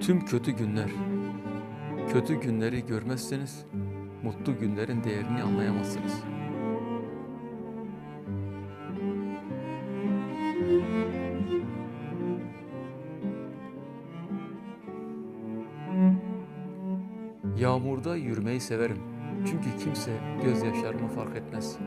Tüm kötü günleri görmezseniz mutlu günlerin değerini anlayamazsınız. Yağmurda yürümeyi severim. Çünkü kimse gözyaşlarımı fark etmez.